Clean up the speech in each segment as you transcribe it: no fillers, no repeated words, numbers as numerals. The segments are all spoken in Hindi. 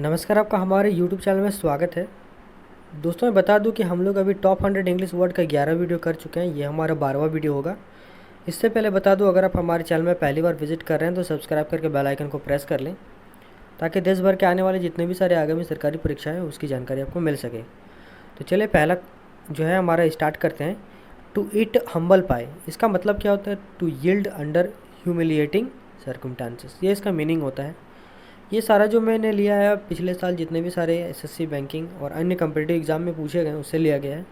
नमस्कार, आपका हमारे YouTube चैनल में स्वागत है। दोस्तों मैं बता दूं कि हम लोग अभी टॉप 100 इंग्लिश वर्ड का 11 वीडियो कर चुके हैं। ये हमारा 12वां वीडियो होगा। इससे पहले बता दूं, अगर आप हमारे चैनल में पहली बार विजिट कर रहे हैं तो सब्सक्राइब करके बेल आइकन को प्रेस कर लें, ताकि देश भर के आने वाले जितने भी सारे आगामी सरकारी परीक्षाएँ हैं उसकी जानकारी आपको मिल सके। तो चलिए पहला जो है हमारा स्टार्ट करते हैं। टू ईट हम्बल पाई, इसका मतलब क्या होता है? To yield under humiliating circumstances, ये इसका मीनिंग होता है। ये सारा जो मैंने लिया है पिछले साल जितने भी सारे एसएससी बैंकिंग और अन्य कम्पिटिटिव एग्ज़ाम में पूछे गए उससे लिया गया है।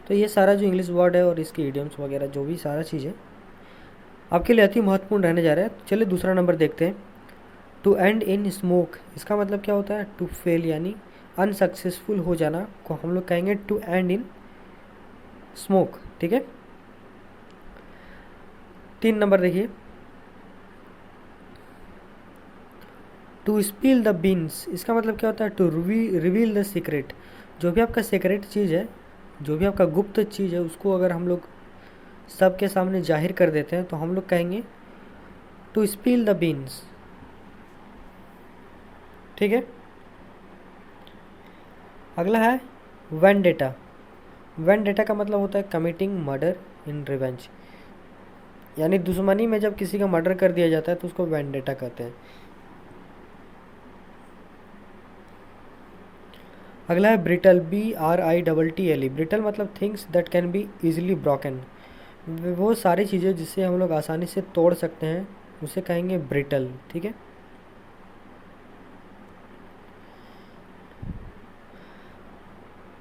तो ये सारा जो इंग्लिश वर्ड है और इसकी इडियम्स वगैरह जो भी सारा चीज़ें आपके लिए अति महत्वपूर्ण रहने जा रहा है। तो चलिए दूसरा नंबर देखते हैं। टू एंड इन स्मोक, इसका मतलब क्या होता है? टू फेल यानी अनसक्सेसफुल हो जाना को हम लोग कहेंगे टू एंड इन स्मोक। ठीक है, 3 नंबर देखिए। टू स्पिल द बीन्स, इसका मतलब क्या होता है? टू रिवील द सीक्रेट, जो भी आपका सीक्रेट चीज़ है, जो भी आपका गुप्त चीज़ है, उसको अगर हम लोग सबके सामने जाहिर कर देते हैं तो हम लोग कहेंगे टू स्पिल द बीन्स। ठीक है, अगला है वेंडेटा। वेंडेटा का मतलब होता है कमिटिंग मर्डर इन रिवेंज, यानी दुश्मनी में जब किसी का मर्डर कर दिया जाता है तो उसको वेंडेटा कहते हैं। अगला है ब्रिटल, BRITTLE। ब्रिटल मतलब things that can be easily broken, वो सारी चीज़ें जिससे हम लोग आसानी से तोड़ सकते हैं उसे कहेंगे ब्रिटल। ठीक है,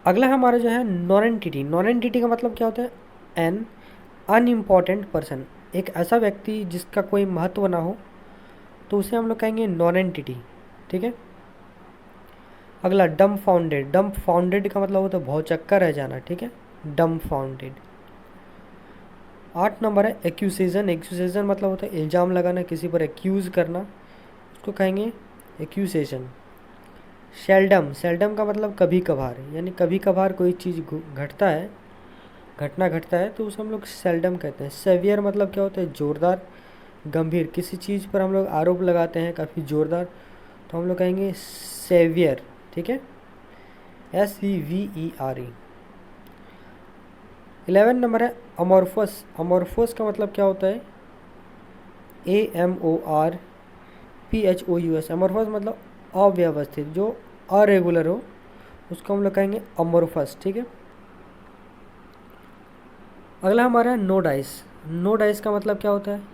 अगला हमारा जो है नॉन एंटिटी। नॉन एंटिटी का मतलब क्या होता है? एन अनइम्पॉर्टेंट पर्सन, एक ऐसा व्यक्ति जिसका कोई महत्व ना हो तो उसे हम लोग कहेंगे नॉन एंटिटी। ठीक है, अगला डम फाउंडेड। डम फाउंडेड का मतलब होता है भौचक्का रह जाना। ठीक है, डम फाउंडेड। 8 नंबर है एक्यूसेशन। एक्यूसेशन मतलब होता है इल्ज़ाम लगाना, किसी पर एक्यूज़ करना, उसको कहेंगे एक्यूसेशन। सेल्डम, सेल्डम का मतलब कभी कभार, यानी कभी कभार कोई चीज़ घटता है, घटना घटता है तो उसे हम लोग सेल्डम कहते हैं। सेवियर मतलब क्या होता है? जोरदार, गंभीर, किसी चीज़ पर हम लोग आरोप लगाते हैं काफ़ी जोरदार तो हम लोग कहेंगे सेवियर। ठीक है, SEVERE। 11 नंबर है अमोर्फस। अमोर्फस का मतलब क्या होता है? AMORPHOUS। अमोर्फस मतलब अव्यवस्थित, जो अरेगुलर हो उसको हम लोग कहेंगे अमोर्फस। ठीक है, अगला हमारा है नो डाइस। नो डाइस का मतलब क्या होता है?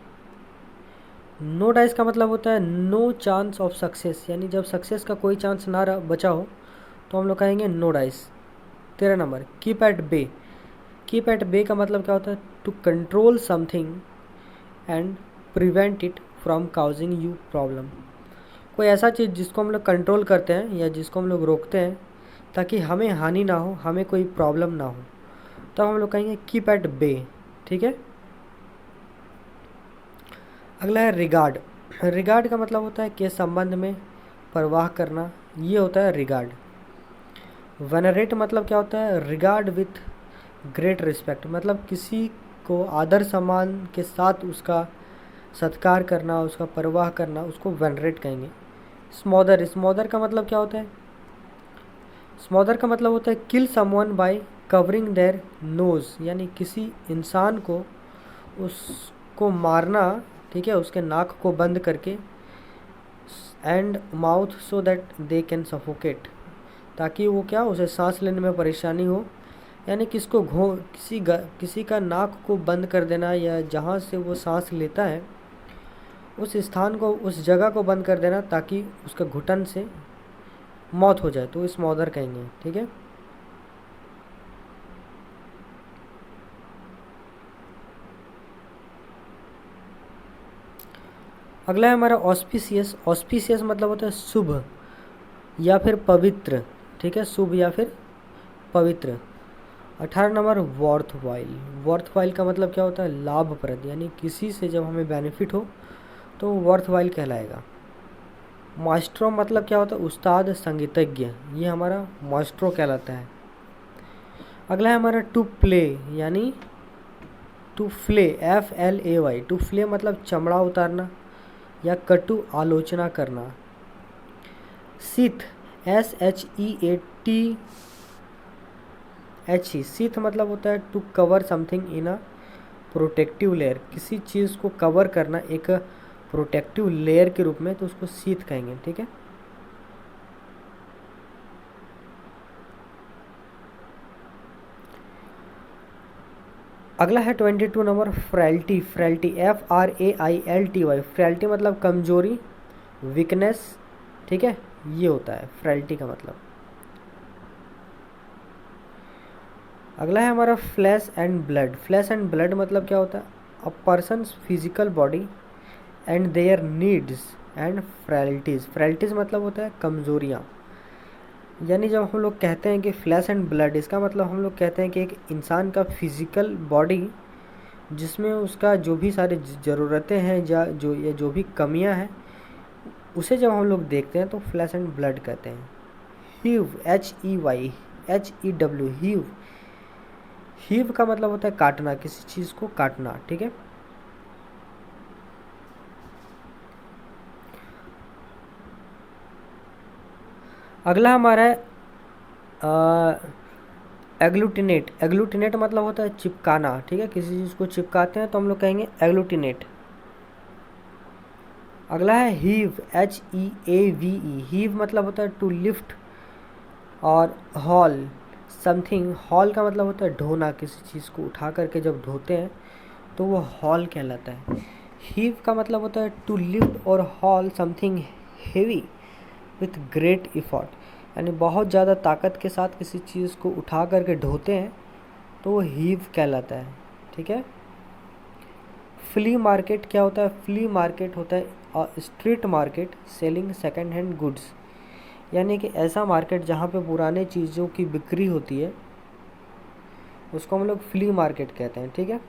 नो डाइस का मतलब होता है नो चांस ऑफ सक्सेस, यानी जब सक्सेस का कोई चांस ना बचा हो तो हम लोग कहेंगे no dice. 13 number keep at bay. Keep at bay का मतलब क्या होता है? To control something and prevent it from causing you problem. कोई ऐसा चीज़ जिसको हम लोग कंट्रोल करते हैं या जिसको हम लोग रोकते हैं ताकि हमें हानि ना हो, हमें कोई प्रॉब्लम ना हो, तब हम लोग कहेंगे कीप एट बे। ठीक है, अगला है रिगार्ड। रिगार्ड का मतलब होता है के संबंध में परवाह करना, ये होता है रिगार्ड। वेनरेट मतलब क्या होता है? रिगार्ड विथ ग्रेट रिस्पेक्ट, मतलब किसी को आदर सम्मान के साथ उसका सत्कार करना, उसका परवाह करना, उसको वेनरेट कहेंगे। स्मॉदर, स्मॉदर का मतलब क्या होता है? स्मॉदर का मतलब होता है kill someone by covering their nose, यानी किसी इंसान को उसको मारना। ठीक है, उसके नाक को बंद करके, and mouth so that they can suffocate, ताकि वो क्या, उसे सांस लेने में परेशानी हो, यानी किसको किसी का नाक को बंद कर देना, या जहाँ से वो सांस लेता है उस स्थान को, उस जगह को बंद कर देना ताकि उसका घुटन से मौत हो जाए, तो स्मॉदर कहेंगे। ठीक है, अगला है हमारा ऑस्पिशियस। ऑस्पिशियस मतलब होता है शुभ या फिर पवित्र। ठीक है, शुभ या फिर पवित्र। 18 number worth while. Worth while का मतलब क्या होता है? लाभप्रद, यानी किसी से जब हमें बेनिफिट हो तो वर्थ वाइल कहलाएगा। मास्ट्रो मतलब क्या होता है? उस्ताद, संगीतज्ञ, ये हमारा मास्ट्रो कहलाता है। अगला है हमारा टू प्ले, यानी to Phule, FLAY। To Phule मतलब चमड़ा उतारना या कटु आलोचना करना। सिथ, SHEATH, शीथ मतलब होता है to cover something in a protective layer, किसी चीज़ को कवर करना एक प्रोटेक्टिव लेयर के रूप में, तो उसको शीथ कहेंगे। ठीक है, अगला है 22 नंबर फ्रैलिटी। फ्रैलिटी FRAILTY, फ्रैलिटी मतलब कमजोरी, वीकनेस। ठीक है, ये होता है फ्रैलिटी का मतलब। अगला है हमारा flesh and blood. Flesh and blood मतलब क्या होता है? A person's physical body and their needs and frailties. Frailties मतलब होता है कमजोरियाँ। यानी जब हम लोग कहते हैं कि फ्लैश एंड ब्लड, इसका मतलब हम लोग कहते हैं कि एक इंसान का फिजिकल बॉडी जिसमें उसका जो भी सारी ज़रूरतें हैं या जो भी कमियां हैं, उसे जब हम लोग देखते हैं तो फ्लैश एंड ब्लड कहते हैं। Heave, HEYHEW, heave. हीव का मतलब होता है काटना, किसी चीज़ को काटना। ठीक है, अगला हमारा है एग्लूटिनेट। एग्लूटिनेट मतलब होता है चिपकाना। ठीक है, किसी चीज़ को चिपकाते हैं तो हम लोग कहेंगे एग्लूटिनेट। अगला है हीव, HEAVE। हीव मतलब होता है टू लिफ्ट और हॉल समथिंग। हॉल का मतलब होता है ढोना, किसी चीज़ को उठा करके जब ढोते हैं तो वो हॉल कहलाता है। हीव का मतलब होता है टू लिफ्ट और hall something heavy with great effort, यानी बहुत ज़्यादा ताकत के साथ किसी चीज़ को उठा करके ढोते हैं तो वो हीव कहलाता है। ठीक है, फ्ली मार्केट क्या होता है? फ्ली मार्केट होता है street market selling second hand goods, यानी कि ऐसा मार्केट जहाँ पे पुराने चीज़ों की बिक्री होती है, उसको हम लोग फ्ली मार्केट कहते हैं। ठीक है,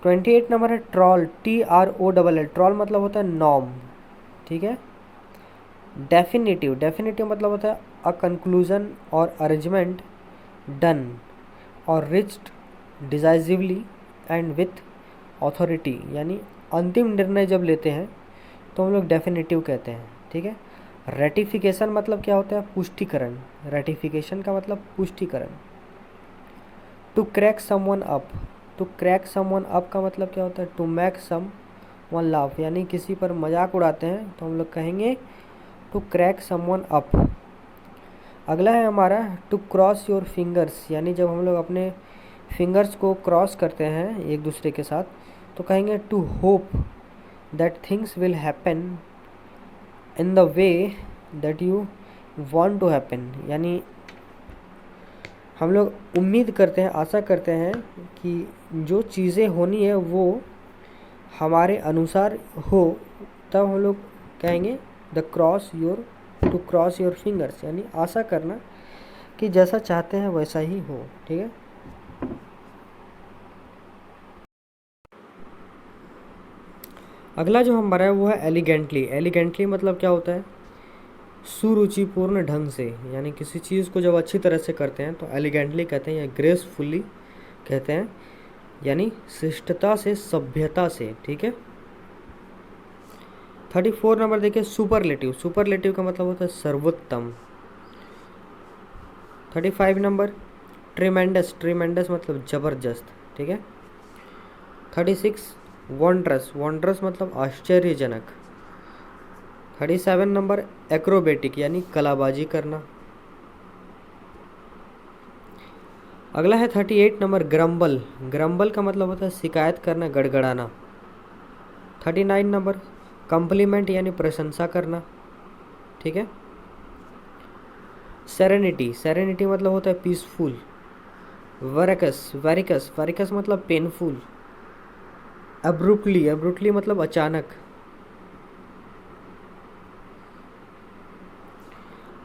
ट्वेंटी एट नंबर है ट्रॉल, TROLL। ट्रॉल मतलब होता है नॉर्म। ठीक है, डेफिनेटिव। डेफिनेटिव मतलब होता है a conclusion or arrangement done or reached decisively and with authority, यानी अंतिम निर्णय जब लेते हैं तो हम लोग डेफिनेटिव कहते हैं। ठीक है, रेटिफिकेशन मतलब क्या होता है? पुष्टिकरण। रेटिफिकेशन का मतलब पुष्टिकरण। To crack someone up. To crack someone up का मतलब क्या होता है? To make someone laugh, यानी किसी पर मजाक उड़ाते हैं तो हम लोग कहेंगे टू क्रैक समवन अप। अगला है हमारा टू क्रॉस योर फिंगर्स, यानी जब हम लोग अपने फिंगर्स को क्रॉस करते हैं एक दूसरे के साथ तो कहेंगे to hope that things will happen in the way that you want to happen, यानी हम लोग उम्मीद करते हैं, आशा करते हैं कि जो चीज़ें होनी है वो हमारे अनुसार हो, तब हम लोग कहेंगे टू क्रॉस योर फिंगर्स, यानी आशा करना कि जैसा चाहते हैं वैसा ही हो। ठीक है, अगला जो हमारा है वो है एलिगेंटली। एलिगेंटली मतलब क्या होता है? सुरुचिपूर्ण ढंग से, यानी किसी चीज़ को जब अच्छी तरह से करते हैं तो एलिगेंटली कहते हैं या ग्रेसफुली कहते हैं, यानी शिष्टता से, सभ्यता से। ठीक है, 34 नंबर देखिए सुपरलेटिव। सुपरलेटिव का मतलब होता है सर्वोत्तम। 35 नंबर ट्रिमेंडस। ट्रिमेंडस मतलब जबरदस्त। ठीक है, 36 वॉन्ड्रस। वॉन्ड्रस मतलब आश्चर्यजनक। 37 नंबर एक्रोबेटिक, यानी कलाबाजी करना। अगला है 38 नंबर ग्रम्बल। ग्रम्बल का मतलब होता है शिकायत करना, गड़गड़ाना। 39 नंबर कम्प्लीमेंट, यानी प्रशंसा करना। ठीक है, सेरेनिटी। सेरेनिटी मतलब होता है पीसफुल। वेरिकस। वेरिकस, वेरिकस मतलब पेनफुल। अब्रुप्टली। अब्रुप्टली मतलब अचानक।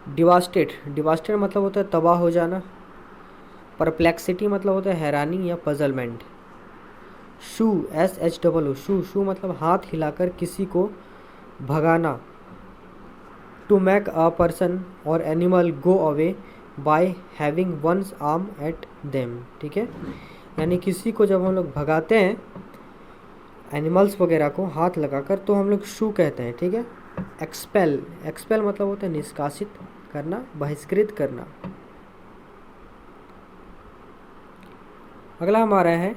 डिवास्टेड। डिवास्टेड मतलब होता है तबाह हो जाना। परप्लेक्सिटी मतलब होता है हैरानी या पजलमेंट। शू, SHOO, शू। शू मतलब हाथ हिलाकर किसी को भगाना। To make a person or animal go away by waving one's arm at them. ठीक है, यानी किसी को जब हम लोग भगाते हैं एनिमल्स वगैरह को हाथ लगाकर, तो हम लोग शू कहते हैं, ठीक है। एक्सपेल, एक्सपेल मतलब होता है निष्कासित करना, बहिष्कृत करना। अगला हमारा है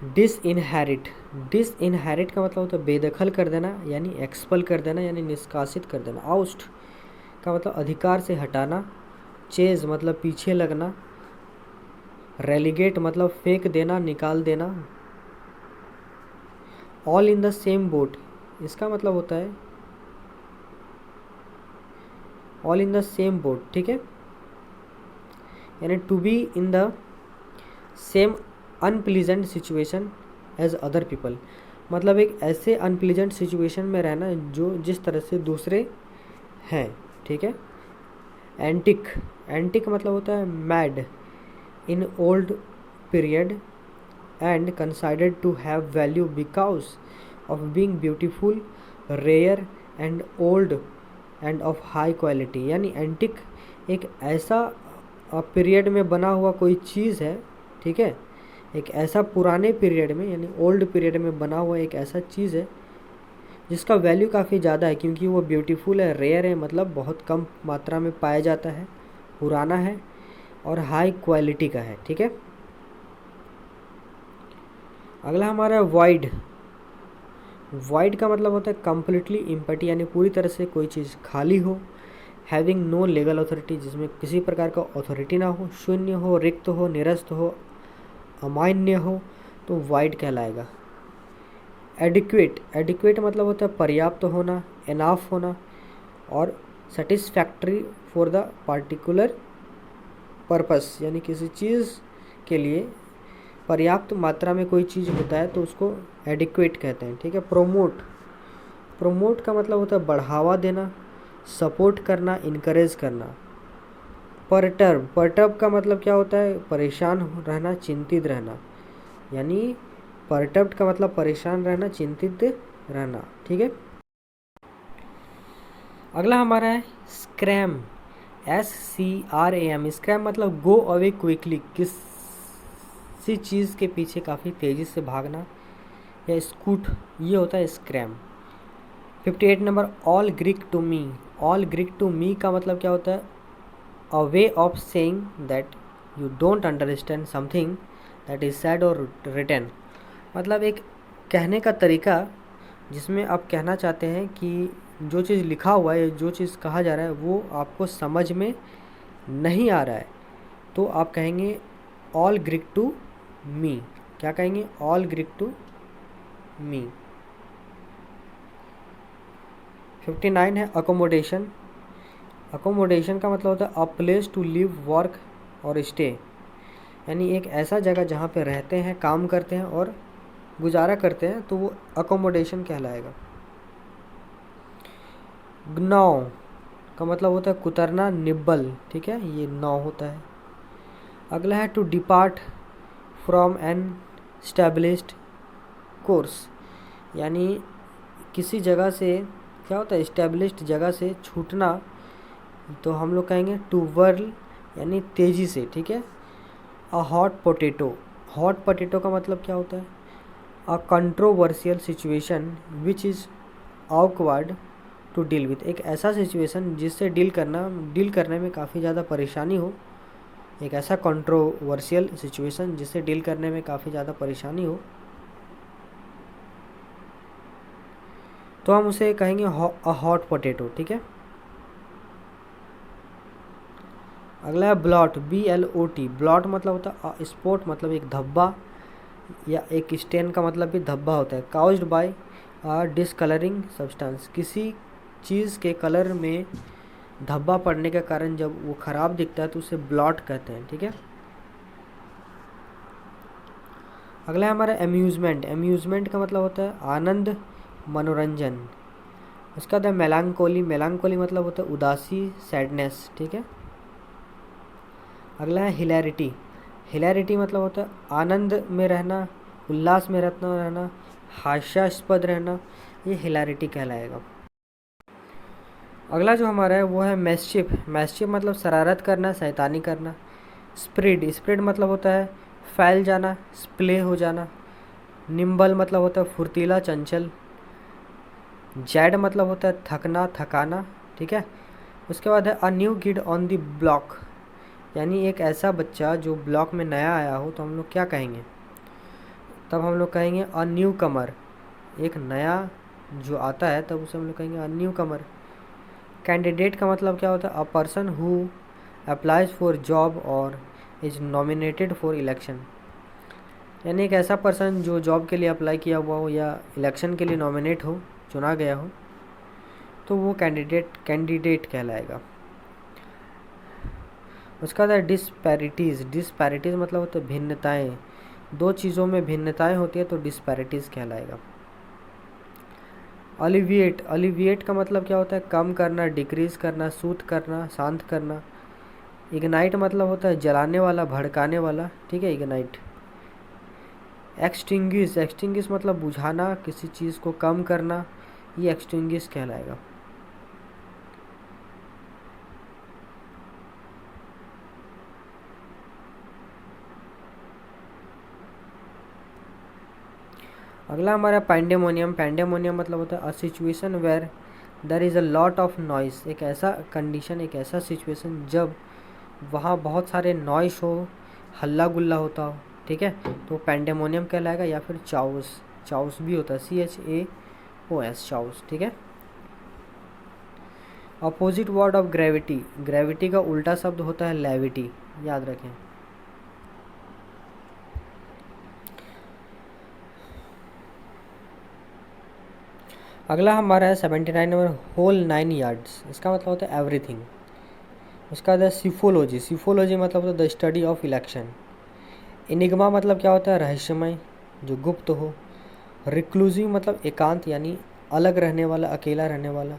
डिसइनहेरिट। डिसइनहेरिट का मतलब होता है बेदखल कर देना, यानी एक्सपल कर देना, यानी निष्कासित कर देना। आउस्ट का मतलब अधिकार से हटाना। चेज मतलब पीछे लगना। रेलीगेट मतलब फेंक देना, निकाल देना। All in the same boat, इसका मतलब होता है all in the same boat, ठीक है, यानी to be in the same unpleasant situation as other people, मतलब एक ऐसे अनप्लीजेंट सिचुएशन में रहना जो जिस तरह से दूसरे हैं, ठीक है। एंटिक, एंटिक मतलब होता है mad in old period and considered to have value because of being beautiful, rare and old and of high quality। यानी एंटिक एक ऐसा पीरियड में बना हुआ कोई चीज़ है, ठीक है, एक ऐसा पुराने पीरियड में यानी ओल्ड पीरियड में बना हुआ एक ऐसा चीज़ है जिसका वैल्यू काफ़ी ज़्यादा है, क्योंकि वो ब्यूटीफुल है, रेयर है, मतलब बहुत कम मात्रा में पाया जाता है, पुराना है और हाई क्वालिटी का है, ठीक है। अगला हमारा है वाइड। वाइड का मतलब होता है कम्प्लीटली इम्पटी, यानी पूरी तरह से कोई चीज़ खाली हो। हैविंग नो लीगल अथॉरिटी, जिसमें किसी प्रकार का अथॉरिटी ना हो, शून्य हो, रिक्त हो, निरस्त हो, अमान्य हो, तो वाइड कहलाएगा। एडिक्वेट, एडिक्वेट मतलब होता है पर्याप्त होना, एनाफ होना और satisfactory for the particular purpose, यानी किसी चीज़ के लिए पर्याप्त मात्रा में कोई चीज़ होता है तो उसको एडिक्वेट कहते हैं, ठीक है। प्रोमोट, प्रोमोट का मतलब होता है बढ़ावा देना, सपोर्ट करना, इनकरेज करना। परटर्ब, परटर्ब का मतलब क्या होता है परेशान रहना, चिंतित रहना, यानी परटर्ब का मतलब परेशान रहना, चिंतित रहना, ठीक है। अगला हमारा है स्क्रैम, SCRAM। स्क्रैम मतलब गो अवे क्विकली, किसी चीज़ के पीछे काफ़ी तेज़ी से भागना या स्कूट, ये होता है scram. 58 number all Greek to me. All Greek to me का मतलब क्या होता है a way of saying that you don't understand something that is said और रिटन, मतलब एक कहने का तरीका जिसमें आप कहना चाहते हैं कि जो चीज़ लिखा हुआ है, जो चीज़ कहा जा रहा है वो आपको समझ में नहीं आ रहा है, तो आप कहेंगे ऑल ग्रीक टू मी। क्या कहेंगे? ऑल ग्रीक टू मी। 59 है अकोमोडेशन। अकोमोडेशन का मतलब होता है a place to live, work or stay, यानी एक ऐसा जगह जहाँ पे रहते हैं, काम करते हैं और गुजारा करते हैं, तो वो अकोमोडेशन कहलाएगा। ग्नॉ का मतलब होता है कुतरना, निब्बल, ठीक है, ये नौ होता है। अगला है to depart from an established course, यानी किसी जगह से क्या होता है इस्टेब्लिश्ड जगह से छूटना, तो हम लोग कहेंगे टू वर्ल, यानी तेज़ी से, ठीक है। A hot potato, hot potato का मतलब क्या होता है a controversial situation which is awkward to deal with, एक ऐसा सिचुएशन जिससे डील करने में काफ़ी ज़्यादा परेशानी हो, एक ऐसा कंट्रोवर्शियल सिचुएशन जिससे डील करने में काफ़ी ज़्यादा परेशानी हो, तो हम उसे कहेंगे अ हॉट पोटैटो, ठीक है। अगला है ब्लॉट, BLOT। ब्लॉट मतलब होता है स्पॉट, मतलब एक धब्बा, या एक स्टेन का मतलब भी धब्बा होता है। काउज्ड बाय डिसकलरिंग सब्सटेंस, किसी चीज़ के कलर में धब्बा पड़ने के कारण जब वो ख़राब दिखता है तो उसे ब्लॉट कहते हैं, ठीक है। अगला है हमारा एम्यूज़मेंट। एम्यूज़मेंट का मतलब होता है आनंद, मनोरंजन। उसका बाद मेलांकोली, मेलांकोली मतलब होता है उदासी, सैडनेस, ठीक है। अगला है हिलैरिटी। हिलैरिटी मतलब होता है आनंद में रहना, उल्लास में रहना, हास्यास्पद रहना, ये हिलैरिटी कहलाएगा। अगला जो हमारा है वो है मैस्चिफ। मैस्चिफ मतलब शरारत करना, शैतानी करना। स्प्रिड, स्प्रिड मतलब होता है फैल जाना, स्प्ले हो जाना। निम्बल मतलब होता है फुर्तीला, चंचल। जैड मतलब होता है थकना, थकाना, ठीक है। उसके बाद है a new kid on the block, यानी एक ऐसा बच्चा जो ब्लॉक में नया आया हो, तो हम लोग क्या कहेंगे, तब हम लोग कहेंगे अ न्यू कमर। एक नया जो आता है तब उसे हम लोग कहेंगे अ न्यू कमर। कैंडिडेट का मतलब क्या होता है, a person who applies for job और इज नॉमिनेटेड फॉर इलेक्शन, यानी एक ऐसा पर्सन जो जॉब के लिए अप्लाई किया हुआ हो या इलेक्शन के लिए नॉमिनेट हो, चुना गया हो, तो वो कैंडिडेट कहलाएगा। उसका था डिस्पैरिटीज़। डिस्पैरिटीज़ मतलब होता है भिन्नताएं, दो चीज़ों में भिन्नताएं होती है तो डिस्पैरिटीज़ कहलाएगा। अलिविएट। अलिविएट का मतलब क्या होता है, कम करना, डिक्रीज करना, सूत करना, शांत करना। इग्नाइट मतलब होता है जलाने वाला, भड़काने वाला, ठीक है, इग्नाइट। एक्सटिंग्विश। एक्सटिंग्विश मतलब बुझाना, किसी चीज़ को कम करना, ये एक्सटिंग्विश कहलाएगा। अगला हमारा पैंडेमोनियम। पैंडेमोनियम मतलब होता है a situation where there is a lot of noise, एक ऐसा कंडीशन, एक ऐसा सिचुएशन जब वहाँ बहुत सारे नॉइस हो, हल्ला गुल्ला होता हो, ठीक है, तो पैंडेमोनियम कहलाएगा। या फिर चाउस, चाउस भी होता है, CHAOS, चाउस, ठीक है। Opposite word of gravity. Gravity का उल्टा शब्द होता है लेविटी, याद रखें। अगला हमारा है 79 नंबर, होल 9 यार्ड्स। इसका मतलब होता है एवरीथिंग। उसका है सिफोलॉजी। सिफोलॉजी मतलब होता है the study of election. Enigma मतलब क्या होता है, रहस्यमय, जो गुप्त हो। रिक्लूसिव मतलब एकांत, यानी अलग रहने वाला, अकेला रहने वाला।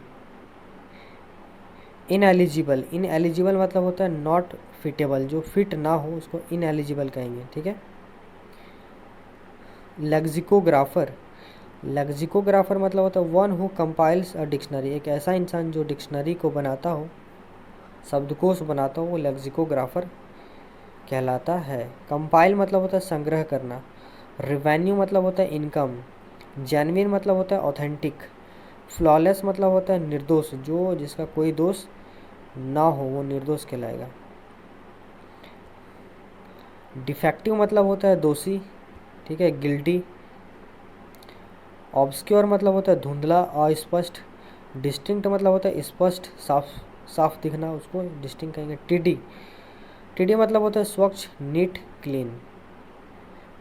इनएलिजिबल। इनएलिजिबल मतलब होता है नॉट फिटेबल, जो फिट ना हो उसको इनएलिजिबल कहेंगे, ठीक है। लेक्सिकोग्राफर। लेक्सिकोग्राफर मतलब होता है one who compiles a dictionary, एक ऐसा इंसान जो डिक्शनरी को बनाता हो, शब्दकोश बनाता हो, वो लेक्सिकोग्राफर कहलाता है। कंपाइल मतलब होता है संग्रह करना। रिवेन्यू मतलब होता है इनकम। जेन्युइन मतलब होता है ऑथेंटिक। फ्लॉलेस मतलब होता है निर्दोष, जो जिसका कोई दोष ना हो वो निर्दोष कहलाएगा। डिफेक्टिव मतलब होता है दोषी, ठीक है, गिल्टी। ऑब्सक्योर मतलब होता है धुंधला, अस्पष्ट। डिस्टिंक्ट मतलब होता है स्पष्ट, साफ साफ दिखना, उसको डिस्टिंक्ट कहेंगे। टीडी। टीडी मतलब होता है स्वच्छ, नीट, क्लीन।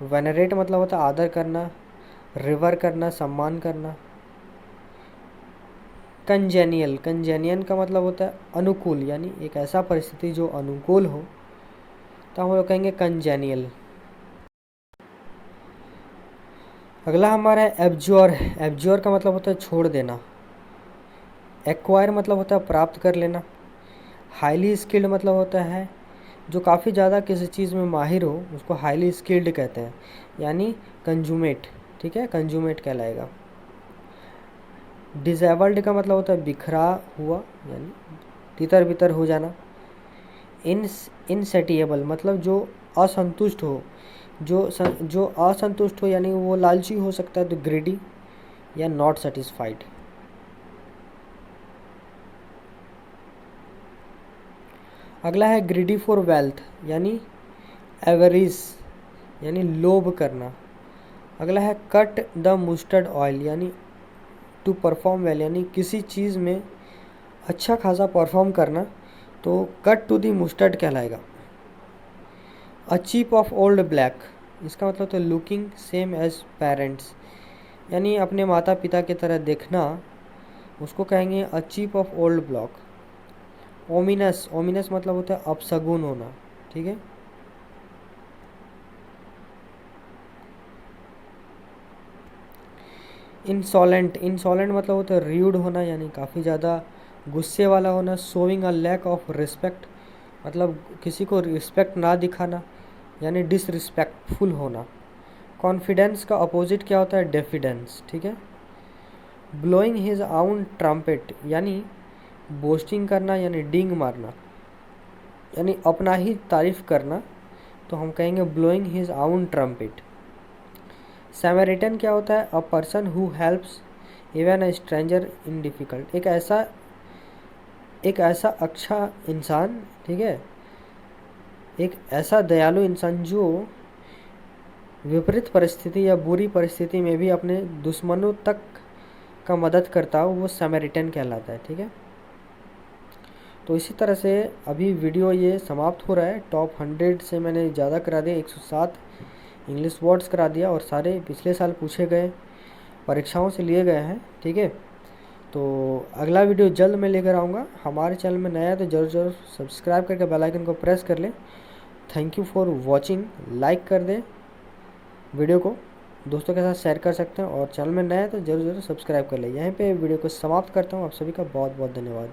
वेनरेट मतलब होता है आदर करना, रिवर करना, सम्मान करना। कंजेनियल। कंजेनियन का मतलब होता है अनुकूल, यानी एक ऐसा परिस्थिति जो अनुकूल हो, तो हम लोग कहेंगे कंजेनियल। अगला हमारा है एब्ज्योर। एब्ज्योर का मतलब होता है छोड़ देना। एक्वायर मतलब होता है प्राप्त कर लेना। हाईली स्किल्ड मतलब होता है जो काफ़ी ज़्यादा किसी चीज़ में माहिर हो, उसको हाईली स्किल्ड कहते हैं, यानी कंजूमेट, ठीक है, कंजूमेट कहलाएगा। डिसेबल्ड का मतलब होता है बिखरा हुआ, यानी तितर बितर हो जाना। इनसेटिएबल मतलब जो असंतुष्ट हो, जो असंतुष्ट हो, यानी वो लालची हो सकता है, तो ग्रीडी या नॉट सेटिस्फाइड। अगला है ग्रीडी फॉर वेल्थ, यानी एवरिस, यानी लोभ करना। अगला है कट द मस्टर्ड ऑयल, यानी टू परफॉर्म वेल, यानी किसी चीज़ में अच्छा खासा परफॉर्म करना, तो कट टू दी मस्टर्ड कहलाएगा। A chip off old black, इसका मतलब तो लुकिंग सेम एज पेरेंट्स, यानी अपने माता पिता की तरह देखना, उसको कहेंगे a chip off old block. Ominous. Ominous मतलब होता है अपशगुन होना, ठीक है। इंसॉलेंट। इंसॉलेंट मतलब होता है र्यूड होना, यानी काफ़ी ज़्यादा गुस्से वाला होना। Showing a lack of respect मतलब किसी को रिस्पेक्ट ना दिखाना, यानी डिसरिस्पेक्टफुल होना। कॉन्फिडेंस का अपोजिट क्या होता है, डेफिडेंस, ठीक है। ब्लोइंग हिज आउन ट्रम्पेट, यानी बोस्टिंग करना, यानी डींग मारना, यानी अपना ही तारीफ करना, तो हम कहेंगे ब्लोइंग हिज आउन ट्रम्पेट। सैमरिटन क्या होता है? A person who helps even a stranger in difficult. एक ऐसा अच्छा इंसान, ठीक है, एक ऐसा दयालु इंसान जो विपरीत परिस्थिति या बुरी परिस्थिति में भी अपने दुश्मनों तक का मदद करता हो, वो सैमरिटन कहलाता है। ठीक है, तो इसी तरह से अभी वीडियो ये समाप्त हो रहा है। टॉप 100 से मैंने ज़्यादा करा दिया, 107 इंग्लिश वर्ड्स करा दिया और सारे पिछले साल पूछे गए परीक्षाओं से लिए गए हैं। ठीक है, तो अगला वीडियो जल्द मैं लेकर आऊँगा। हमारे चैनल में नया है तो ज़रूर सब्सक्राइब करके बेल आइकन को प्रेस कर लें। Thank you for watching. Like कर दें वीडियो को, दोस्तों के साथ शेयर कर सकते हैं और चैनल में नया है तो ज़रूर सब्सक्राइब कर लें। यहीं पे वीडियो को समाप्त करता हूँ। आप सभी का बहुत बहुत धन्यवाद।